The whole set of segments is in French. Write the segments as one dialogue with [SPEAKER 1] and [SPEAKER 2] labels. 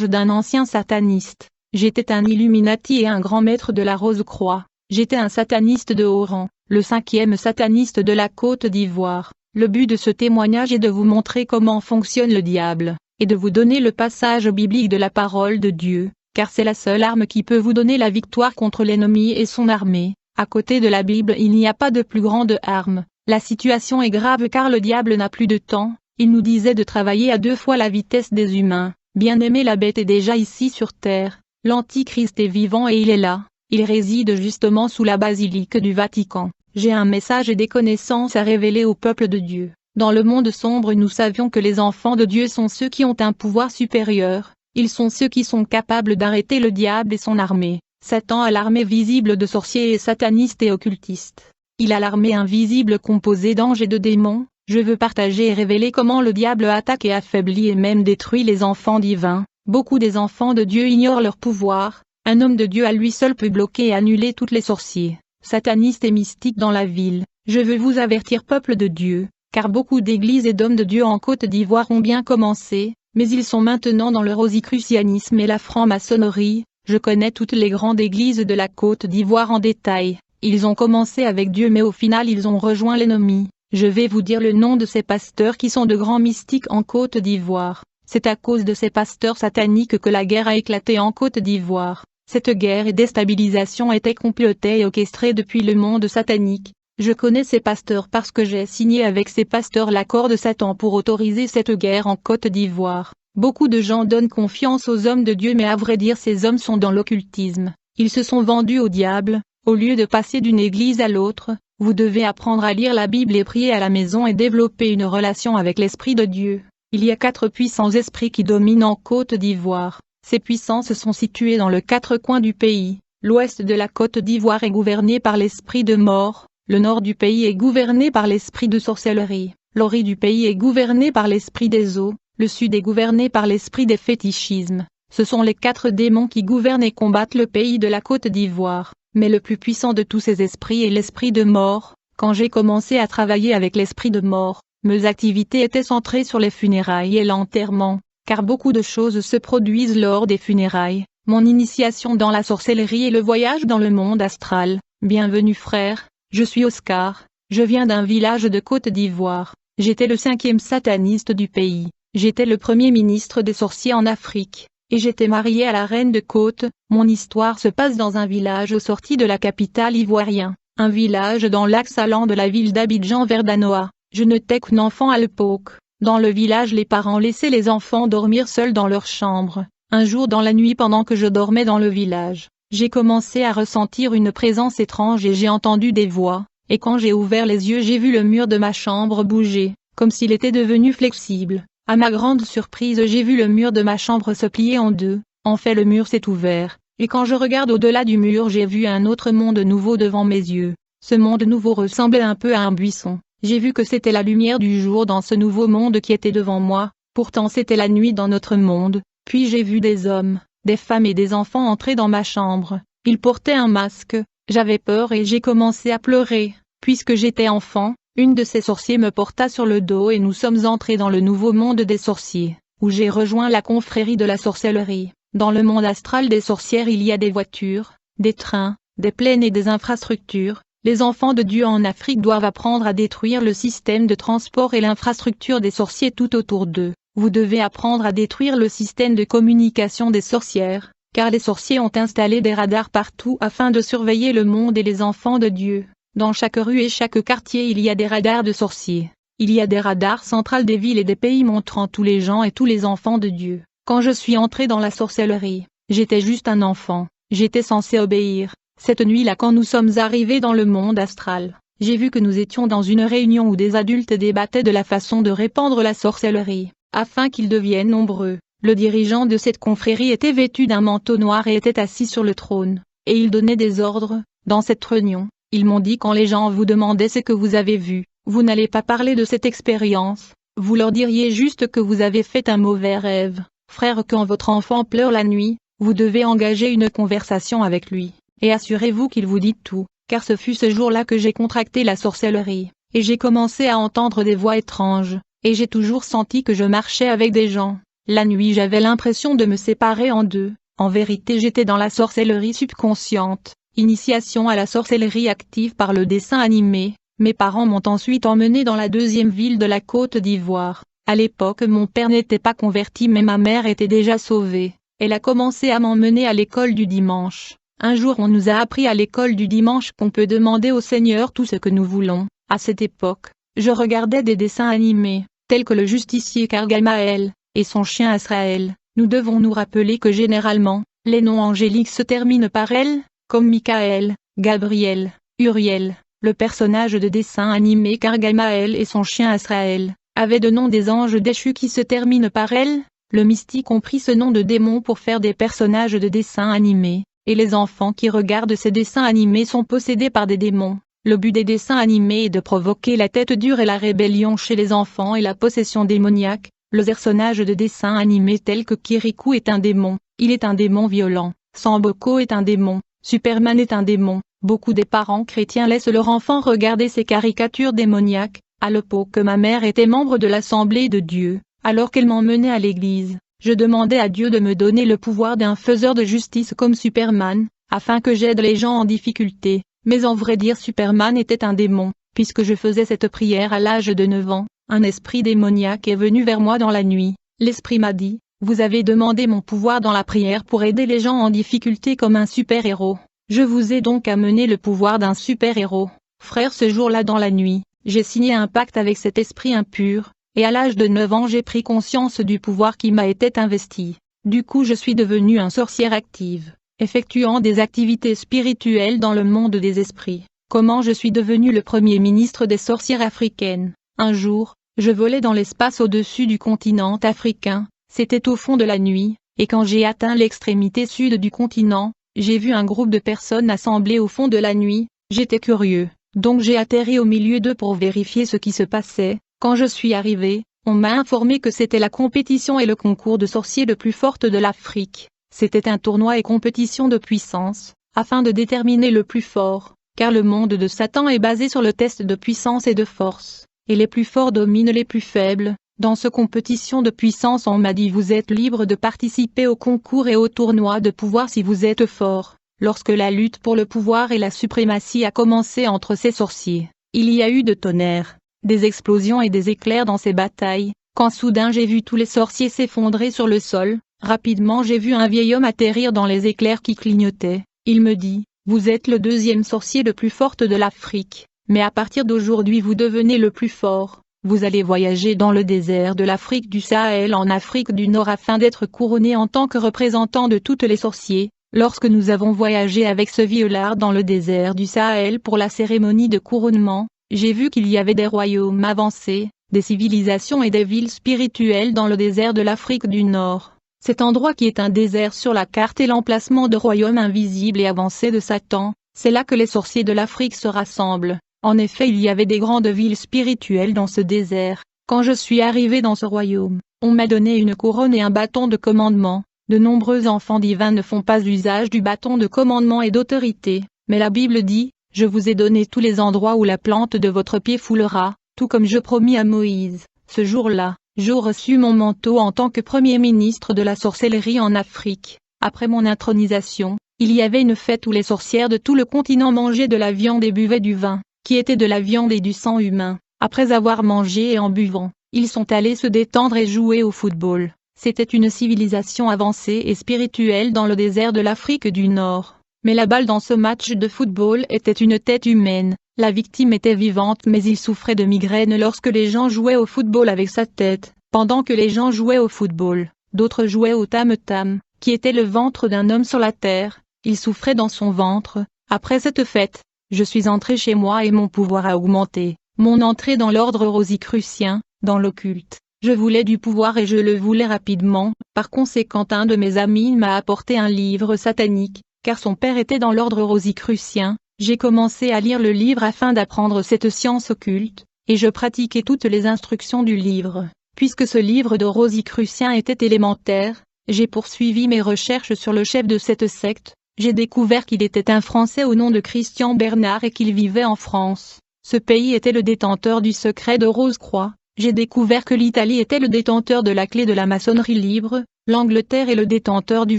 [SPEAKER 1] d'un ancien sataniste. J'étais un Illuminati et un grand maître de la Rose-Croix. J'étais un sataniste de haut rang, le 5e sataniste de la Côte d'Ivoire. Le but de ce témoignage est de vous montrer comment fonctionne le diable, et de vous donner le passage biblique de la parole de Dieu, car c'est la seule arme qui peut vous donner la victoire contre l'ennemi et son armée. À côté de la Bible, il n'y a pas de plus grande arme. La situation est grave car le diable n'a plus de temps. Il nous disait de travailler à 2 fois la vitesse des humains. Bien-aimé, la bête est déjà ici sur terre. L'Antichrist est vivant et il est là. Il réside justement sous la basilique du Vatican. J'ai un message et des connaissances à révéler au peuple de Dieu. Dans le monde sombre, nous savions que les enfants de Dieu sont ceux qui ont un pouvoir supérieur. Ils sont ceux qui sont capables d'arrêter le diable et son armée. Satan a l'armée visible de sorciers et satanistes et occultistes. Il a l'armée invisible composée d'anges et de démons. Je veux partager et révéler comment le diable attaque et affaiblit et même détruit les enfants divins. Beaucoup des enfants de Dieu ignorent leur pouvoir. Un homme de Dieu à lui seul peut bloquer et annuler tous les sorciers, satanistes et mystiques dans la ville. Je veux vous avertir, peuple de Dieu, car beaucoup d'églises et d'hommes de Dieu en Côte d'Ivoire ont bien commencé, mais ils sont maintenant dans le rosicrucianisme et la franc-maçonnerie. Je connais toutes les grandes églises de la Côte d'Ivoire en détail. Ils ont commencé avec Dieu mais au final ils ont rejoint l'ennemi. Je vais vous dire le nom de ces pasteurs qui sont de grands mystiques en Côte d'Ivoire. C'est à cause de ces pasteurs sataniques que la guerre a éclaté en Côte d'Ivoire. Cette guerre et déstabilisation était complotée et orchestrée depuis le monde satanique. Je connais ces pasteurs parce que j'ai signé avec ces pasteurs l'accord de Satan pour autoriser cette guerre en Côte d'Ivoire. Beaucoup de gens donnent confiance aux hommes de Dieu mais à vrai dire ces hommes sont dans l'occultisme. Ils se sont vendus au diable. Au lieu de passer d'une église à l'autre, vous devez apprendre à lire la Bible et prier à la maison et développer une relation avec l'Esprit de Dieu. Il y a 4 puissants esprits qui dominent en Côte d'Ivoire. Ces puissances sont situées dans les 4 coins du pays. L'ouest de la Côte d'Ivoire est gouverné par l'esprit de mort, le nord du pays est gouverné par l'esprit de sorcellerie, l'orient du pays est gouverné par l'esprit des eaux, le sud est gouverné par l'esprit des fétichismes. Ce sont les 4 démons qui gouvernent et combattent le pays de la Côte d'Ivoire. Mais le plus puissant de tous ces esprits est l'esprit de mort. Quand j'ai commencé à travailler avec l'esprit de mort, mes activités étaient centrées sur les funérailles et l'enterrement, car beaucoup de choses se produisent lors des funérailles. Mon initiation dans la sorcellerie et le voyage dans le monde astral. Bienvenue frère, je suis Oscar, je viens d'un village de Côte d'Ivoire. J'étais le 5e sataniste du pays. J'étais le premier ministre des sorciers en Afrique. Et j'étais marié à la reine de Côte. Mon histoire se passe dans un village sorti de la capitale ivoirienne, un village dans l'axe allant de la ville d'Abidjan vers Danoa. Je n'étais qu'un enfant à l'époque. Dans le village, les parents laissaient les enfants dormir seuls dans leur chambre. Un jour dans la nuit pendant que je dormais dans le village, j'ai commencé à ressentir une présence étrange et j'ai entendu des voix, et quand j'ai ouvert les yeux j'ai vu le mur de ma chambre bouger, comme s'il était devenu flexible. À ma grande surprise j'ai vu le mur de ma chambre se plier en 2, en fait le mur s'est ouvert, et quand je regarde au-delà du mur j'ai vu un autre monde nouveau devant mes yeux. Ce monde nouveau ressemblait un peu à un buisson. J'ai vu que c'était la lumière du jour dans ce nouveau monde qui était devant moi, pourtant c'était la nuit dans notre monde. Puis j'ai vu des hommes, des femmes et des enfants entrer dans ma chambre. Ils portaient un masque, j'avais peur et j'ai commencé à pleurer. Puisque j'étais enfant, une de ces sorciers me porta sur le dos et nous sommes entrés dans le nouveau monde des sorciers, où j'ai rejoint la confrérie de la sorcellerie. Dans le monde astral des sorcières il y a des voitures, des trains, des plaines et des infrastructures. Les enfants de Dieu en Afrique doivent apprendre à détruire le système de transport et l'infrastructure des sorciers tout autour d'eux. Vous devez apprendre à détruire le système de communication des sorcières, car les sorciers ont installé des radars partout afin de surveiller le monde et les enfants de Dieu. Dans chaque rue et chaque quartier il y a des radars de sorciers. Il y a des radars centrales des villes et des pays montrant tous les gens et tous les enfants de Dieu. Quand je suis entré dans la sorcellerie, j'étais juste un enfant, j'étais censé obéir. Cette nuit-là quand nous sommes arrivés dans le monde astral, j'ai vu que nous étions dans une réunion où des adultes débattaient de la façon de répandre la sorcellerie, afin qu'ils deviennent nombreux. Le dirigeant de cette confrérie était vêtu d'un manteau noir et était assis sur le trône, et il donnait des ordres. Dans cette réunion, ils m'ont dit quand les gens vous demandaient ce que vous avez vu, vous n'allez pas parler de cette expérience, vous leur diriez juste que vous avez fait un mauvais rêve. Frère, quand votre enfant pleure la nuit, vous devez engager une conversation avec lui. Et assurez-vous qu'il vous dit tout, car ce fut ce jour-là que j'ai contracté la sorcellerie, et j'ai commencé à entendre des voix étranges, et j'ai toujours senti que je marchais avec des gens, La nuit j'avais l'impression de me séparer en deux. En vérité j'étais dans la sorcellerie subconsciente. Initiation à la sorcellerie active par le dessin animé. Mes parents m'ont ensuite emmené dans la deuxième ville de la Côte d'Ivoire. À l'époque mon père n'était pas converti mais ma mère était déjà sauvée. Elle a commencé à m'emmener à l'école du dimanche. Un jour on nous a appris à l'école du dimanche qu'on peut demander au Seigneur tout ce que nous voulons. À cette époque, je regardais des dessins animés, tels que le justicier Gargamel et son chien Azraël. Nous devons nous rappeler que généralement, les noms angéliques se terminent par L, comme Michael, Gabriel, Uriel. Le personnage de dessin animé Gargamel et son chien Azraël avaient de noms des anges déchus qui se terminent par L. Le mystique ont pris ce nom de démon pour faire des personnages de dessins animés, et les enfants qui regardent ces dessins animés sont possédés par des démons. Le but des dessins animés est de provoquer la tête dure et la rébellion chez les enfants et la possession démoniaque. Le personnage de dessin animé tel que Kirikou est un démon, il est un démon violent. Samboko est un démon, Superman est un démon. Beaucoup des parents chrétiens laissent leur enfant regarder ces caricatures démoniaques. À l'époque que ma mère était membre de l'Assemblée de Dieu, alors qu'elle m'emmenait à l'église, je demandais à Dieu de me donner le pouvoir d'un faiseur de justice comme Superman, afin que j'aide les gens en difficulté. Mais en vrai dire Superman était un démon, puisque je faisais cette prière à l'âge de 9 ans, un esprit démoniaque est venu vers moi dans la nuit. L'esprit m'a dit, vous avez demandé mon pouvoir dans la prière pour aider les gens en difficulté comme un super-héros. Je vous ai donc amené le pouvoir d'un super-héros. Frère, ce jour-là dans la nuit, j'ai signé un pacte avec cet esprit impur, et à l'âge de 9 ans j'ai pris conscience du pouvoir qui m'a été investi. Du coup je suis devenue un sorcière active, effectuant des activités spirituelles dans le monde des esprits. Comment je suis devenue le premier ministre des sorcières africaines? Un jour, je volais dans l'espace au-dessus du continent africain, c'était au fond de la nuit, et quand j'ai atteint l'extrémité sud du continent, j'ai vu un groupe de personnes assemblées au fond de la nuit. J'étais curieux, donc j'ai atterri au milieu d'eux pour vérifier ce qui se passait. Quand je suis arrivé, on m'a informé que c'était la compétition et le concours de sorciers le plus forte de l'Afrique. C'était un tournoi et compétition de puissance, afin de déterminer le plus fort, car le monde de Satan est basé sur le test de puissance et de force, et les plus forts dominent les plus faibles. Dans ce compétition de puissance on m'a dit vous êtes libre de participer au concours et au tournoi de pouvoir si vous êtes fort. Lorsque la lutte pour le pouvoir et la suprématie a commencé entre ces sorciers, il y a eu de tonnerres, des explosions et des éclairs dans ces batailles, quand soudain j'ai vu tous les sorciers s'effondrer sur le sol. Rapidement j'ai vu un vieil homme atterrir dans les éclairs qui clignotaient. Il me dit, vous êtes le deuxième sorcier le plus fort de l'Afrique, mais à partir d'aujourd'hui vous devenez le plus fort. Vous allez voyager dans le désert de l'Afrique du Sahel en Afrique du Nord afin d'être couronné en tant que représentant de toutes les sorciers. Lorsque nous avons voyagé avec ce vieux-là dans le désert du Sahel pour la cérémonie de couronnement, j'ai vu qu'il y avait des royaumes avancés, des civilisations et des villes spirituelles dans le désert de l'Afrique du Nord. Cet endroit qui est un désert sur la carte est l'emplacement de royaumes invisibles et avancés de Satan. C'est là que les sorciers de l'Afrique se rassemblent. En effet, il y avait des grandes villes spirituelles dans ce désert. Quand je suis arrivé dans ce royaume, on m'a donné une couronne et un bâton de commandement. De nombreux enfants divins ne font pas usage du bâton de commandement et d'autorité, mais la Bible dit, « Je vous ai donné tous les endroits où la plante de votre pied foulera, tout comme je promis à Moïse. » Ce jour-là, j'ai reçu mon manteau en tant que premier ministre de la sorcellerie en Afrique. Après mon intronisation, il y avait une fête où les sorcières de tout le continent mangeaient de la viande et buvaient du vin, qui était de la viande et du sang humain. Après avoir mangé et en buvant, ils sont allés se détendre et jouer au football. C'était une civilisation avancée et spirituelle dans le désert de l'Afrique du Nord. Mais la balle dans ce match de football était une tête humaine. La victime était vivante mais il souffrait de migraine lorsque les gens jouaient au football avec sa tête. Pendant que les gens jouaient au football, d'autres jouaient au tam-tam, qui était le ventre d'un homme sur la terre. Il souffrait dans son ventre. Après cette fête, je suis entré chez moi et mon pouvoir a augmenté. Mon entrée dans l'ordre rosicrucien, dans l'occulte. Je voulais du pouvoir et je le voulais rapidement. Par conséquent, un de mes amis m'a apporté un livre satanique, car son père était dans l'ordre rosicrucien. J'ai commencé à lire le livre afin d'apprendre cette science occulte, et je pratiquais toutes les instructions du livre. Puisque ce livre de rosicrucien était élémentaire, j'ai poursuivi mes recherches sur le chef de cette secte. J'ai découvert qu'il était un Français au nom de Christian Bernard et qu'il vivait en France. Ce pays était le détenteur du secret de Rose-Croix. j'ai découvert que l'Italie était le détenteur de la clé de la maçonnerie libre, l'Angleterre est le détenteur du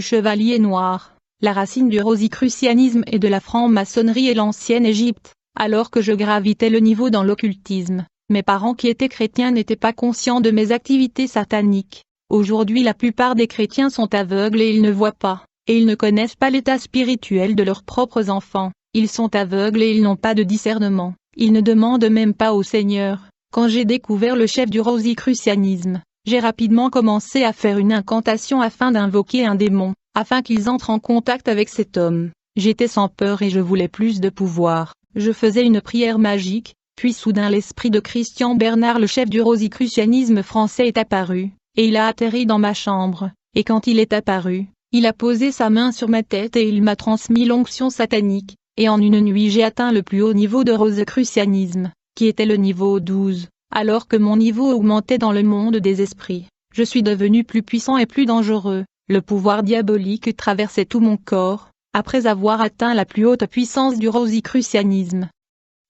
[SPEAKER 1] chevalier noir, la racine du rosicrucianisme et de la franc-maçonnerie est l'ancienne Égypte. Alors que je gravitais le niveau dans l'occultisme, mes parents qui étaient chrétiens n'étaient pas conscients de mes activités sataniques. Aujourd'hui la plupart des chrétiens sont aveugles et ils ne voient pas, et ils ne connaissent pas l'état spirituel de leurs propres enfants. Ils sont aveugles et ils n'ont pas de discernement, ils ne demandent même pas au Seigneur. Quand j'ai découvert le chef du rosicrucianisme, j'ai rapidement commencé à faire une incantation afin d'invoquer un démon, afin qu'ils entrent en contact avec cet homme. J'étais sans peur et je voulais plus de pouvoir. Je faisais une prière magique, puis soudain l'esprit de Christian Bernard le chef du rosicrucianisme français est apparu, et il a atterri dans ma chambre, et quand il est apparu, il a posé sa main sur ma tête et il m'a transmis l'onction satanique, et en une nuit j'ai atteint le plus haut niveau de rosicrucianisme, qui était le niveau 12, alors que mon niveau augmentait dans le monde des esprits. Je suis devenu plus puissant et plus dangereux, le pouvoir diabolique traversait tout mon corps. Après avoir atteint la plus haute puissance du rosicrucianisme,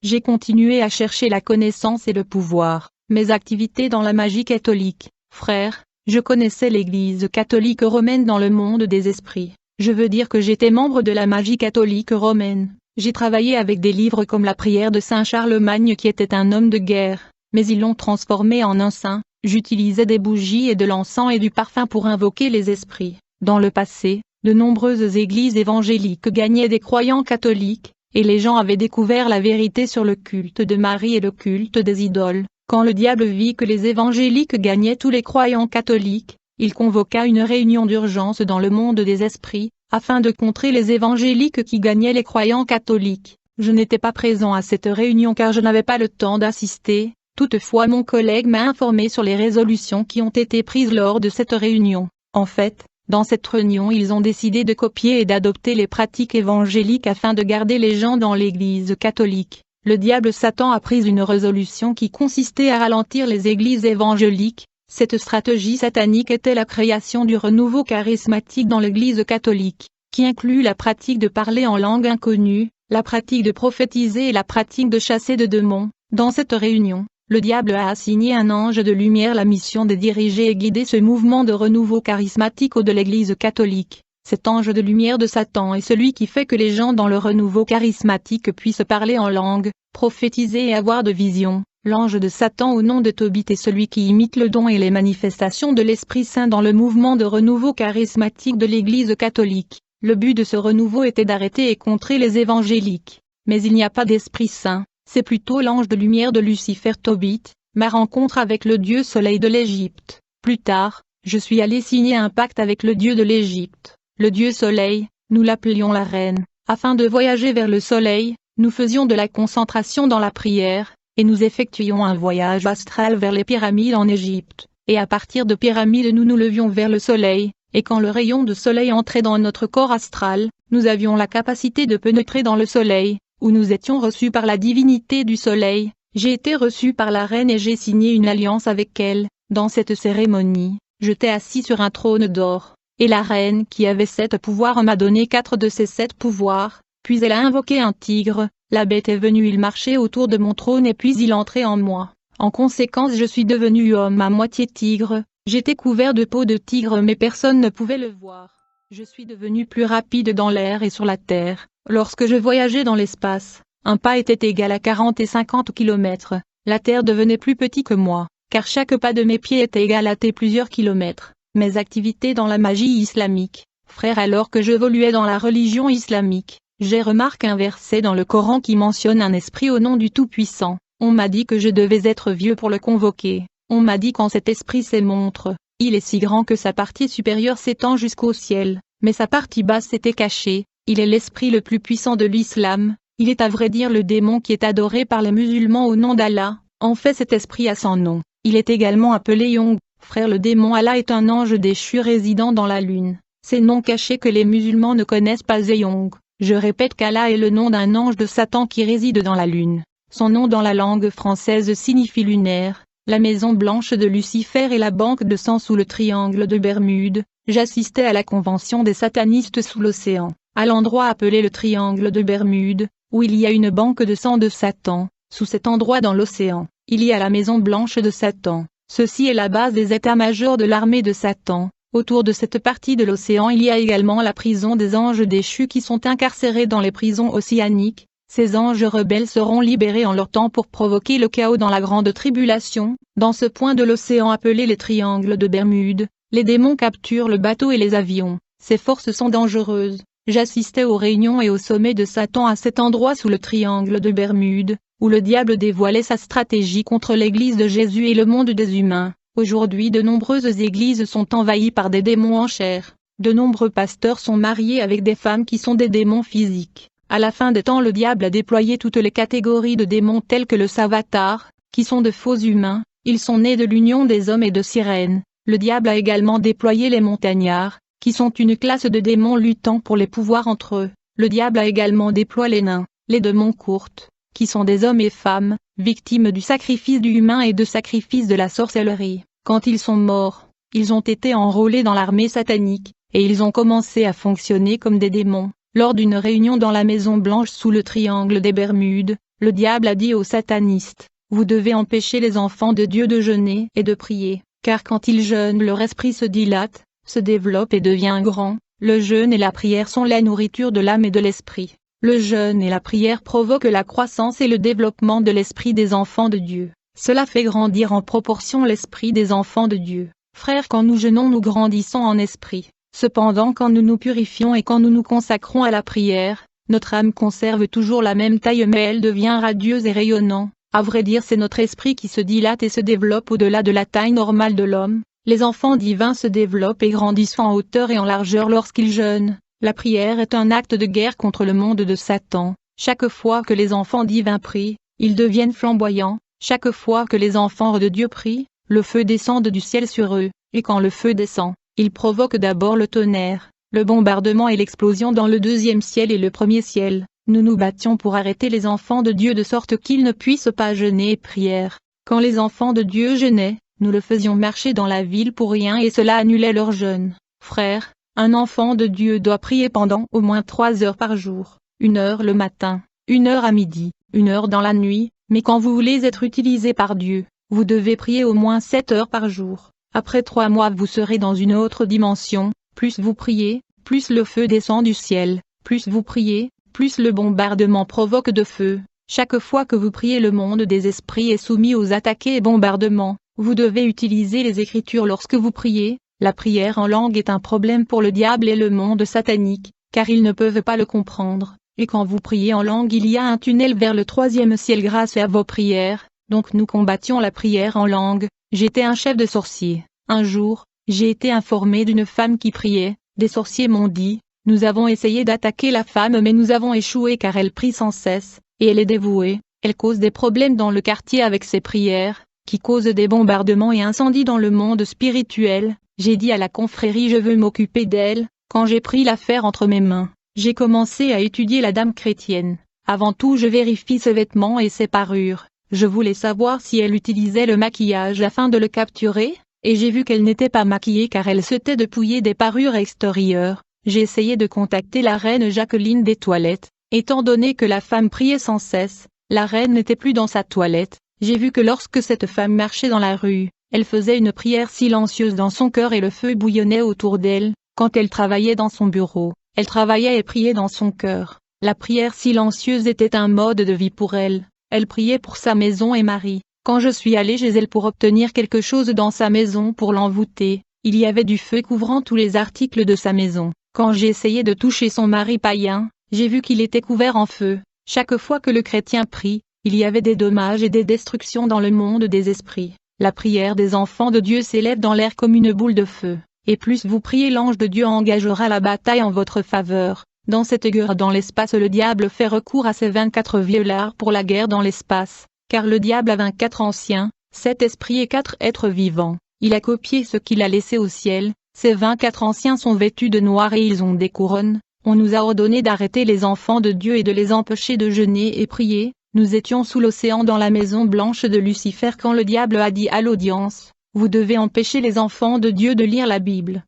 [SPEAKER 1] j'ai continué à chercher la connaissance et le pouvoir. Mes activités dans la magie catholique. Frère, je connaissais l'Église catholique romaine dans le monde des esprits. Je veux dire que j'étais membre de la magie catholique romaine. J'ai travaillé avec des livres comme la prière de Saint Charlemagne qui était un homme de guerre, mais ils l'ont transformé en un saint. J'utilisais des bougies et de l'encens et du parfum pour invoquer les esprits. Dans le passé, de nombreuses églises évangéliques gagnaient des croyants catholiques, et les gens avaient découvert la vérité sur le culte de Marie et le culte des idoles. Quand le diable vit que les évangéliques gagnaient tous les croyants catholiques, il convoqua une réunion d'urgence dans le monde des esprits, afin de contrer les évangéliques qui gagnaient les croyants catholiques. Je n'étais pas présent à cette réunion car je n'avais pas le temps d'assister, toutefois mon collègue m'a informé sur les résolutions qui ont été prises lors de cette réunion. En fait, dans cette réunion ils ont décidé de copier et d'adopter les pratiques évangéliques afin de garder les gens dans l'Église catholique. Le diable Satan a pris une résolution qui consistait à ralentir les églises évangéliques. Cette stratégie satanique était la création du renouveau charismatique dans l'Église catholique, qui inclut la pratique de parler en langue inconnue, la pratique de prophétiser et la pratique de chasser de démons. Dans cette réunion, le diable a assigné un ange de lumière la mission de diriger et guider ce mouvement de renouveau charismatique de l'Église catholique. Cet ange de lumière de Satan est celui qui fait que les gens dans le renouveau charismatique puissent parler en langue, prophétiser et avoir de visions. L'ange de Satan au nom de Tobit est celui qui imite le don et les manifestations de l'Esprit Saint dans le mouvement de renouveau charismatique de l'Église catholique. Le but de ce renouveau était d'arrêter et contrer les évangéliques. Mais il n'y a pas d'Esprit Saint. C'est plutôt l'ange de lumière de Lucifer Tobit, ma rencontre avec le dieu soleil de l'Égypte. Plus tard, je suis allé signer un pacte avec le dieu de l'Égypte. Le dieu soleil, nous l'appelions la reine. Afin de voyager vers le soleil, nous faisions de la concentration dans la prière, et nous effectuions un voyage astral vers les pyramides en Égypte. Et à partir de pyramides nous nous levions vers le soleil, et quand le rayon de soleil entrait dans notre corps astral, nous avions la capacité de pénétrer dans le soleil, où nous étions reçus par la divinité du soleil. J'ai été reçu par la reine et j'ai signé une alliance avec elle. Dans cette cérémonie, j'étais assis sur un trône d'or, et la reine qui avait 7 pouvoirs m'a donné 4 de ces 7 pouvoirs, puis elle a invoqué un tigre, la bête est venue, il marchait autour de mon trône et puis il entrait en moi. En conséquence je suis devenu homme à moitié tigre, j'étais couvert de peau de tigre mais personne ne pouvait le voir. Je suis devenu plus rapide dans l'air et sur la terre. Lorsque je voyageais dans l'espace, un pas était égal à 40 et 50 km. La terre devenait plus petite que moi, car chaque pas de mes pieds était égal à plusieurs kilomètres. Mes activités dans la magie islamique. Frère, alors que j'évoluais dans la religion islamique, j'ai remarqué un verset dans le Coran qui mentionne un esprit au nom du Tout-Puissant. On m'a dit que je devais être vieux pour le convoquer. On m'a dit quand cet esprit se montre, il est si grand que sa partie supérieure s'étend jusqu'au ciel, mais sa partie basse était cachée. Il est l'esprit le plus puissant de l'islam, il est à vrai dire le démon qui est adoré par les musulmans au nom d'Allah. En fait cet esprit a son nom, il est également appelé Yong. Frère, le démon Allah est un ange déchu résidant dans la lune. Ces noms cachés que les musulmans ne connaissent pas est Yong. Je répète qu'Allah est le nom d'un ange de Satan qui réside dans la lune. Son nom dans la langue française signifie lunaire. La maison blanche de Lucifer et la banque de sang sous le triangle de Bermude. J'assistais à la convention des satanistes sous l'océan, à l'endroit appelé le triangle de Bermude, où il y a une banque de sang de Satan. Sous cet endroit dans l'océan, il y a la maison blanche de Satan. Ceci est la base des états-majors de l'armée de Satan. Autour de cette partie de l'océan il y a également la prison des anges déchus qui sont incarcérés dans les prisons océaniques. Ces anges rebelles seront libérés en leur temps pour provoquer le chaos dans la grande tribulation. Dans ce point de l'océan appelé les triangles de Bermude, les démons capturent le bateau et les avions. Ces forces sont dangereuses. J'assistais aux réunions et au sommet de Satan à cet endroit sous le triangle de Bermude, où le diable dévoilait sa stratégie contre l'Église de Jésus et le monde des humains. Aujourd'hui de nombreuses églises sont envahies par des démons en chair. De nombreux pasteurs sont mariés avec des femmes qui sont des démons physiques. À la fin des temps le diable a déployé toutes les catégories de démons tels que le Savatar, qui sont de faux humains. Ils sont nés de l'union des hommes et de sirènes. Le diable a également déployé les montagnards, qui sont une classe de démons luttant pour les pouvoirs entre eux. Le diable a également déployé les nains, les démons courtes, qui sont des hommes et femmes, victimes du sacrifice du humain et de sacrifice de la sorcellerie. Quand ils sont morts, ils ont été enrôlés dans l'armée satanique, et ils ont commencé à fonctionner comme des démons. Lors d'une réunion dans la Maison Blanche sous le triangle des Bermudes, le diable a dit aux satanistes, « Vous devez empêcher les enfants de Dieu de jeûner et de prier, car quand ils jeûnent leur esprit se dilate, se développe et devient grand. Le jeûne et la prière sont la nourriture de l'âme et de l'esprit. Le jeûne et la prière provoquent la croissance et le développement de l'esprit des enfants de Dieu. Cela fait grandir en proportion l'esprit des enfants de Dieu. Frères, quand nous jeûnons nous grandissons en esprit. Cependant quand nous nous purifions et quand nous nous consacrons à la prière, notre âme conserve toujours la même taille mais elle devient radieuse et rayonnante. À vrai dire c'est notre esprit qui se dilate et se développe au-delà de la taille normale de l'homme. Les enfants divins se développent et grandissent en hauteur et en largeur lorsqu'ils jeûnent. La prière est un acte de guerre contre le monde de Satan. Chaque fois que les enfants divins prient, ils deviennent flamboyants. Chaque fois que les enfants de Dieu prient, le feu descend du ciel sur eux, et quand le feu descend, il provoque d'abord le tonnerre, le bombardement et l'explosion dans le deuxième ciel et le premier ciel. Nous nous battions pour arrêter les enfants de Dieu de sorte qu'ils ne puissent pas jeûner et prier. Quand les enfants de Dieu jeûnaient, nous le faisions marcher dans la ville pour rien et cela annulait leur jeûne. Frères, un enfant de Dieu doit prier pendant au moins 3 heures par jour, 1 heure le matin, 1 heure à midi, 1 heure dans la nuit, mais quand vous voulez être utilisé par Dieu, vous devez prier au moins 7 heures par jour. Après 3 mois vous serez dans une autre dimension, plus vous priez, plus le feu descend du ciel, plus vous priez, plus le bombardement provoque de feu. Chaque fois que vous priez le monde des esprits est soumis aux attaques et bombardements. Vous devez utiliser les Écritures lorsque vous priez. La prière en langue est un problème pour le diable et le monde satanique, car ils ne peuvent pas le comprendre. Et quand vous priez en langue il y a un tunnel vers le 3e ciel grâce à vos prières. Donc nous combattions la prière en langue. J'étais un chef de sorciers. Un jour, j'ai été informé d'une femme qui priait. Des sorciers m'ont dit, nous avons essayé d'attaquer la femme mais nous avons échoué car elle prie sans cesse, et elle est dévouée. Elle cause des problèmes dans le quartier avec ses prières, qui causent des bombardements et incendies dans le monde spirituel. J'ai dit à la confrérie je veux m'occuper d'elle. Quand j'ai pris l'affaire entre mes mains, j'ai commencé à étudier la dame chrétienne. Avant tout je vérifie ses vêtements et ses parures. Je voulais savoir si elle utilisait le maquillage afin de le capturer, et j'ai vu qu'elle n'était pas maquillée car elle se tait dépouillée des parures extérieures. J'ai essayé de contacter la reine Jacqueline des toilettes. Étant donné que la femme priait sans cesse, la reine n'était plus dans sa toilette. J'ai vu que lorsque cette femme marchait dans la rue, elle faisait une prière silencieuse dans son cœur et le feu bouillonnait autour d'elle. Quand elle travaillait dans son bureau, elle travaillait et priait dans son cœur. La prière silencieuse était un mode de vie pour elle. Elle priait pour sa maison et mari. Quand je suis allé chez elle pour obtenir quelque chose dans sa maison pour l'envoûter, il y avait du feu couvrant tous les articles de sa maison. Quand j'ai essayé de toucher son mari païen, j'ai vu qu'il était couvert en feu. Chaque fois que le chrétien prie, il y avait des dommages et des destructions dans le monde des esprits. La prière des enfants de Dieu s'élève dans l'air comme une boule de feu. Et plus vous priez l'ange de Dieu engagera la bataille en votre faveur. Dans cette guerre dans l'espace le diable fait recours à ses 24 vieillards pour la guerre dans l'espace. Car le diable a 24 anciens, 7 esprits et 4 êtres vivants. Il a copié ce qu'il a laissé au ciel. Ces 24 anciens sont vêtus de noir et ils ont des couronnes. On nous a ordonné d'arrêter les enfants de Dieu et de les empêcher de jeûner et prier. Nous étions sous l'océan dans la maison blanche de Lucifer quand le diable a dit à l'audience, « Vous devez empêcher les enfants de Dieu de lire la Bible. »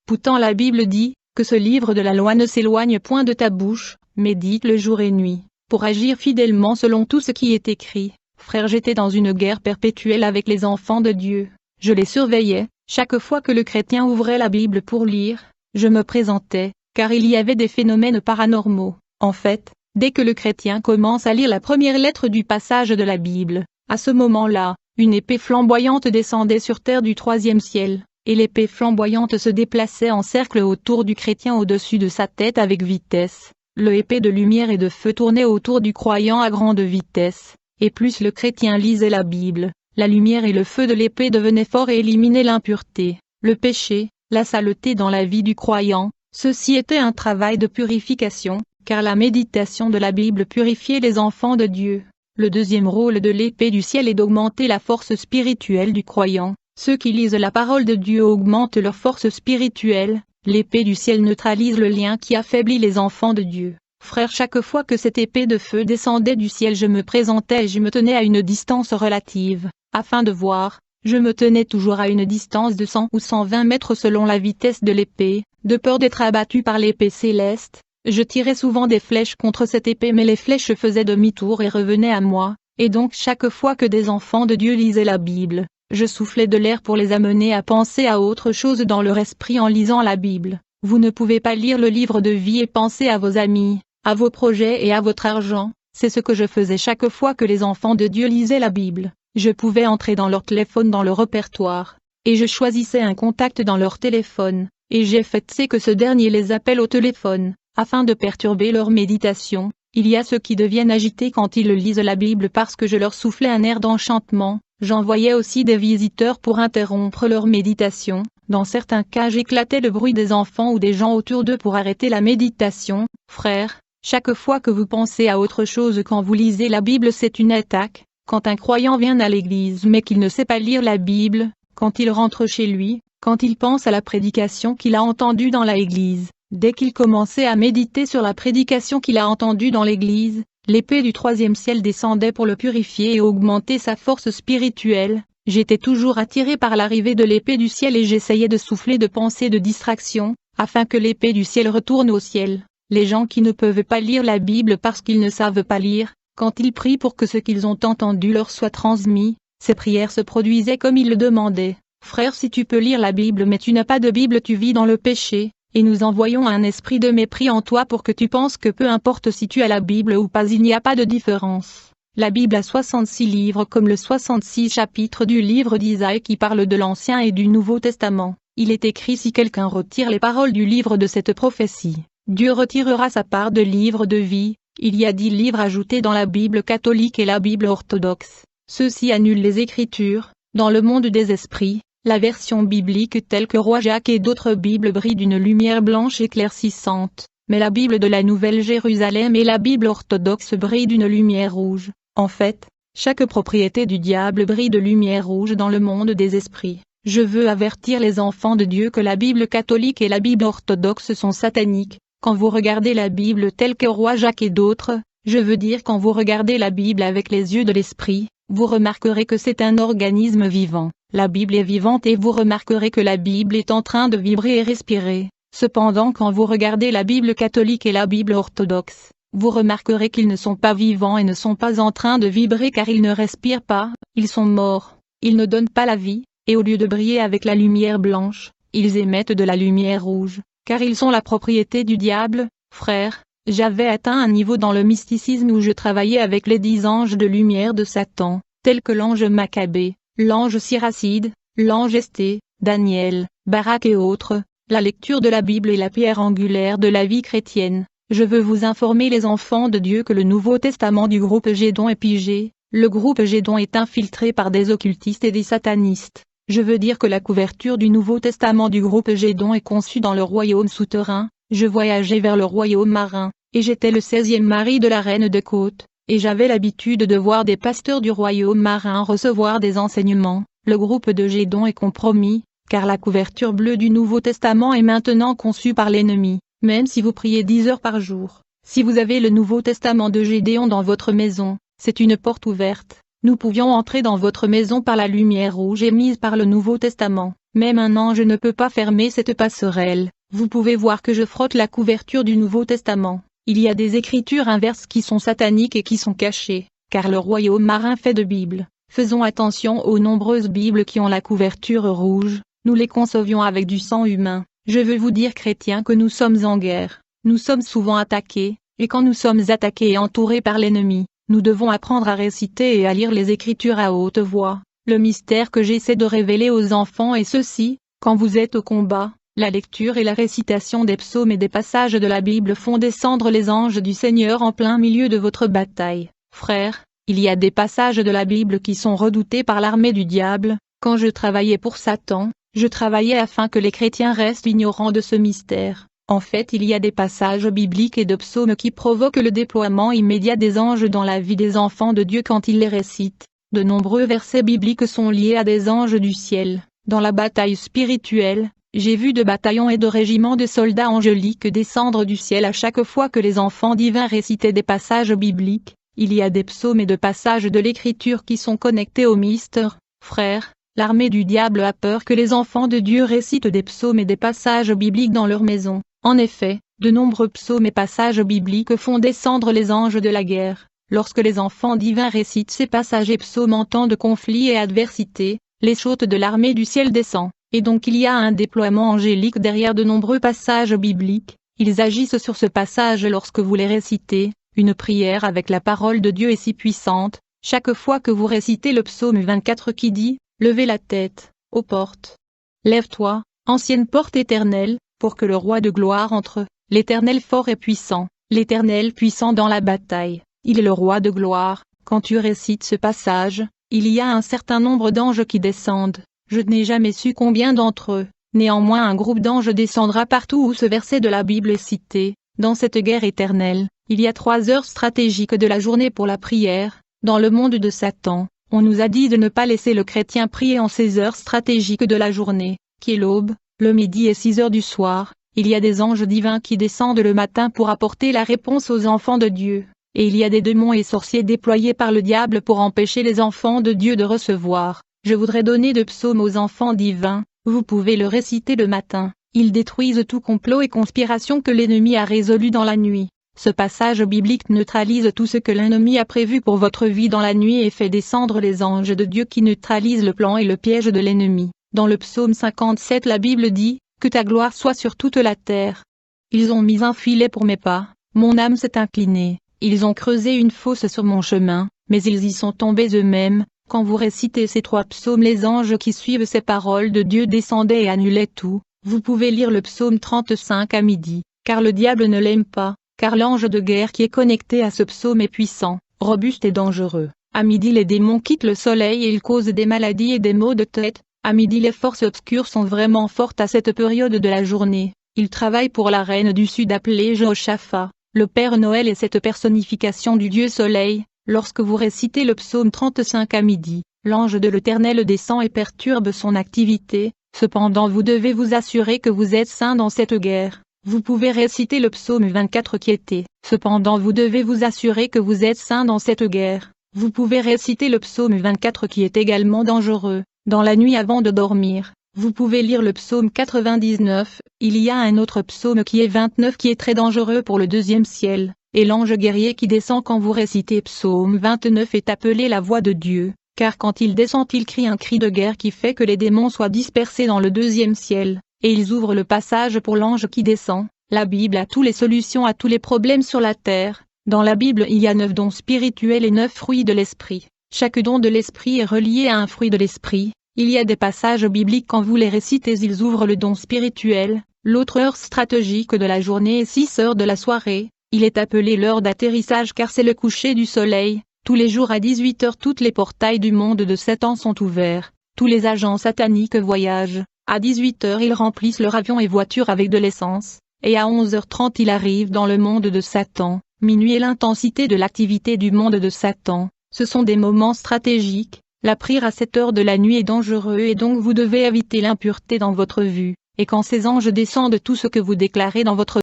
[SPEAKER 1] Pourtant la Bible dit, que ce livre de la loi ne s'éloigne point de ta bouche, médite le jour et nuit, pour agir fidèlement selon tout ce qui est écrit. Frère, j'étais dans une guerre perpétuelle avec les enfants de Dieu. Je les surveillais, chaque fois que le chrétien ouvrait la Bible pour lire, je me présentais, car il y avait des phénomènes paranormaux. En fait, dès que le chrétien commence à lire la première lettre du passage de la Bible, à ce moment-là, une épée flamboyante descendait sur terre du troisième ciel, et l'épée flamboyante se déplaçait en cercle autour du chrétien au-dessus de sa tête avec vitesse. L'épée de lumière et de feu tournait autour du croyant à grande vitesse, et plus le chrétien lisait la Bible, la lumière et le feu de l'épée devenaient forts et éliminaient l'impureté, le péché, la saleté dans la vie du croyant. Ceci était un travail de purification, car la méditation de la Bible purifiait les enfants de Dieu. Le deuxième rôle de l'épée du ciel est d'augmenter la force spirituelle du croyant. Ceux qui lisent la parole de Dieu augmentent leur force spirituelle. L'épée du ciel neutralise le lien qui affaiblit les enfants de Dieu. Frère, chaque fois que cette épée de feu descendait du ciel, je me présentais et je me tenais à une distance relative, afin de voir. Je me tenais toujours à une distance de 100 ou 120 mètres selon la vitesse de l'épée, de peur d'être abattu par l'épée céleste. Je tirais souvent des flèches contre cette épée, mais les flèches faisaient demi-tour et revenaient à moi, et donc chaque fois que des enfants de Dieu lisaient la Bible, je soufflais de l'air pour les amener à penser à autre chose dans leur esprit en lisant la Bible. Vous ne pouvez pas lire le livre de vie et penser à vos amis, à vos projets et à votre argent. C'est ce que je faisais chaque fois que les enfants de Dieu lisaient la Bible. Je pouvais entrer dans leur téléphone, dans le répertoire, et je choisissais un contact dans leur téléphone, et j'ai fait que ce dernier les appelle au téléphone, afin de perturber leur méditation. Il y a ceux qui deviennent agités quand ils lisent la Bible parce que je leur soufflais un air d'enchantement. J'envoyais aussi des visiteurs pour interrompre leur méditation. Dans certains cas, j'éclatais le bruit des enfants ou des gens autour d'eux pour arrêter la méditation. Frères, chaque fois que vous pensez à autre chose quand vous lisez la Bible, c'est une attaque. Quand un croyant vient à l'église mais qu'il ne sait pas lire la Bible, quand il rentre chez lui, quand il pense à la prédication qu'il a entendue dans l'église, dès qu'il commençait à méditer sur la prédication qu'il a entendue dans l'église, l'épée du troisième ciel descendait pour le purifier et augmenter sa force spirituelle. J'étais toujours attiré par l'arrivée de l'épée du ciel et j'essayais de souffler de pensées de distraction, afin que l'épée du ciel retourne au ciel. Les gens qui ne peuvent pas lire la Bible parce qu'ils ne savent pas lire, quand ils prient pour que ce qu'ils ont entendu leur soit transmis, ces prières se produisaient comme ils le demandaient. Frère, si tu peux lire la Bible mais tu n'as pas de Bible, tu vis dans le péché, et nous envoyons un esprit de mépris en toi pour que tu penses que peu importe si tu as la Bible ou pas, il n'y a pas de différence. La Bible a 66 livres comme le 66 chapitres du livre d'Isaïe qui parle de l'Ancien et du Nouveau Testament. Il est écrit: si quelqu'un retire les paroles du livre de cette prophétie, Dieu retirera sa part de livre de vie. Il y a 10 livres ajoutés dans la Bible catholique et la Bible orthodoxe. Ceux-ci annulent les Écritures. Dans le monde des esprits, la version biblique telle que Roi Jacques et d'autres Bibles brille d'une lumière blanche éclaircissante, mais la Bible de la Nouvelle Jérusalem et la Bible orthodoxe brillent d'une lumière rouge. En fait, chaque propriété du diable brille de lumière rouge dans le monde des esprits. Je veux avertir les enfants de Dieu que la Bible catholique et la Bible orthodoxe sont sataniques. Quand vous regardez la Bible telle que Roi Jacques et d'autres, je veux dire quand vous regardez la Bible avec les yeux de l'esprit, vous remarquerez que c'est un organisme vivant. La Bible est vivante et vous remarquerez que la Bible est en train de vibrer et respirer. Cependant, quand vous regardez la Bible catholique et la Bible orthodoxe, vous remarquerez qu'ils ne sont pas vivants et ne sont pas en train de vibrer car ils ne respirent pas, ils sont morts, ils ne donnent pas la vie, et au lieu de briller avec la lumière blanche, ils émettent de la lumière rouge. Car ils sont la propriété du diable. Frère, j'avais atteint un niveau dans le mysticisme où je travaillais avec les 10 anges de lumière de Satan, tels que l'ange Maccabée, l'ange Siracide, l'ange Esté, Daniel, Barak et autres. La lecture de la Bible est la pierre angulaire de la vie chrétienne. Je veux vous informer les enfants de Dieu que le Nouveau Testament du groupe Gédon est pigé. Le groupe Gédon est infiltré par des occultistes et des satanistes. Je veux dire que la couverture du Nouveau Testament du groupe Gédon est conçue dans le royaume souterrain. Je voyageais vers le royaume marin, et j'étais le 16e mari de la reine de Côte, et j'avais l'habitude de voir des pasteurs du royaume marin recevoir des enseignements. Le groupe de Gédon est compromis, car la couverture bleue du Nouveau Testament est maintenant conçue par l'ennemi, même si vous priez 10 heures par jour. Si vous avez le Nouveau Testament de Gédéon dans votre maison, c'est une porte ouverte. Nous pouvions entrer dans votre maison par la lumière rouge émise par le Nouveau Testament. Même un ange ne peut pas fermer cette passerelle. Vous pouvez voir que je frotte la couverture du Nouveau Testament. Il y a des écritures inverses qui sont sataniques et qui sont cachées. car le royaume marin fait de Bibles. Faisons attention aux nombreuses Bibles qui ont la couverture rouge, nous les concevions avec du sang humain. Je veux vous dire chrétiens que nous sommes en guerre, nous sommes souvent attaqués, et quand nous sommes attaqués et entourés par l'ennemi, nous devons apprendre à réciter et à lire les Écritures à haute voix. Le mystère que j'essaie de révéler aux enfants est ceci: quand vous êtes au combat, la lecture et la récitation des psaumes et des passages de la Bible font descendre les anges du Seigneur en plein milieu de votre bataille. Frères, il y a des passages de la Bible qui sont redoutés par l'armée du diable. Quand je travaillais pour Satan, je travaillais afin que les chrétiens restent ignorants de ce mystère. En fait, il y a des passages bibliques et de psaumes qui provoquent le déploiement immédiat des anges dans la vie des enfants de Dieu quand ils les récitent. De nombreux versets bibliques sont liés à des anges du ciel. Dans la bataille spirituelle, j'ai vu de bataillons et de régiments de soldats angéliques descendre du ciel à chaque fois que les enfants divins récitaient des passages bibliques. Il y a des psaumes et de passages de l'Écriture qui sont connectés au mystère. Frères, l'armée du diable a peur que les enfants de Dieu récitent des psaumes et des passages bibliques dans leur maison. En effet, de nombreux psaumes et passages bibliques font descendre les anges de la guerre. Lorsque les enfants divins récitent ces passages et psaumes en temps de conflit et adversité, l'échoute de l'armée du ciel descend, et donc il y a un déploiement angélique derrière de nombreux passages bibliques. Ils agissent sur ce passage lorsque vous les récitez. Une prière avec la parole de Dieu est si puissante, chaque fois que vous récitez le psaume 24 qui dit « Levez la tête, ô portes. Lève-toi, ancienne porte éternelle, pour que le roi de gloire entre, l'Éternel fort et puissant, l'Éternel puissant dans la bataille, il est le roi de gloire ». Quand tu récites ce passage, il y a un certain nombre d'anges qui descendent. Je n'ai jamais su combien d'entre eux, néanmoins un groupe d'anges descendra partout où ce verset de la Bible est cité. Dans cette guerre éternelle, il y a 3 heures stratégiques de la journée pour la prière. Dans le monde de Satan, on nous a dit de ne pas laisser le chrétien prier en ces heures stratégiques de la journée, qui est l'aube, le midi et 6 heures du soir. Il y a des anges divins qui descendent le matin pour apporter la réponse aux enfants de Dieu, et il y a des démons et sorciers déployés par le diable pour empêcher les enfants de Dieu de recevoir. Je voudrais donner de psaumes aux enfants divins, vous pouvez le réciter le matin. Ils détruisent tout complot et conspiration que l'ennemi a résolu dans la nuit. Ce passage biblique neutralise tout ce que l'ennemi a prévu pour votre vie dans la nuit et fait descendre les anges de Dieu qui neutralisent le plan et le piège de l'ennemi. Dans le psaume 57 la Bible dit « Que ta gloire soit sur toute la terre ». Ils ont mis un filet pour mes pas, mon âme s'est inclinée, ils ont creusé une fosse sur mon chemin, mais ils y sont tombés eux-mêmes. Quand vous récitez ces 3 psaumes, les anges qui suivent ces paroles de Dieu descendaient et annulaient tout. Vous pouvez lire le psaume 35 à midi, car le diable ne l'aime pas, car l'ange de guerre qui est connecté à ce psaume est puissant, robuste et dangereux. À midi les démons quittent le soleil et ils causent des maladies et des maux de tête. À midi les forces obscures sont vraiment fortes à cette période de la journée. Ils travaillent pour la reine du sud appelée Jehoshaphat. Le Père Noël est cette personnification du Dieu soleil. Lorsque vous récitez le psaume 35 à midi, l'ange de l'Éternel descend et perturbe son activité. Cependant vous devez vous assurer que vous êtes saints dans cette guerre. Vous pouvez réciter le psaume 24 qui était. Cependant vous devez vous assurer que vous êtes saints dans cette guerre. Vous pouvez réciter le psaume 24 qui est également dangereux. Dans la nuit avant de dormir, vous pouvez lire le psaume 99. Il y a un autre psaume qui est 29 qui est très dangereux pour le deuxième ciel. Et l'ange guerrier qui descend quand vous récitez psaume 29 est appelé la voix de Dieu. Car quand il descend il crie un cri de guerre qui fait que les démons soient dispersés dans le deuxième ciel, et ils ouvrent le passage pour l'ange qui descend. La Bible a toutes les solutions à tous les problèmes sur la terre. Dans la Bible il y a 9 dons spirituels et 9 fruits de l'esprit. Chaque don de l'esprit est relié à un fruit de l'esprit. Il y a des passages bibliques quand vous les récitez ils ouvrent le don spirituel. L'autre heure stratégique de la journée est 6 heures de la soirée. Il est appelé l'heure d'atterrissage car c'est le coucher du soleil. Tous les jours à 18 heures toutes les portails du monde de Satan sont ouverts. Tous les agents sataniques voyagent. À 18 heures ils remplissent leur avion et voiture avec de l'essence. Et à 11h30 ils arrivent dans le monde de Satan. Minuit est l'intensité de l'activité du monde de Satan. Ce sont des moments stratégiques. La prière à cette heure de la nuit est dangereux et donc vous devez éviter l'impureté dans votre vue. Et quand ces anges descendent tout ce que vous déclarez dans votre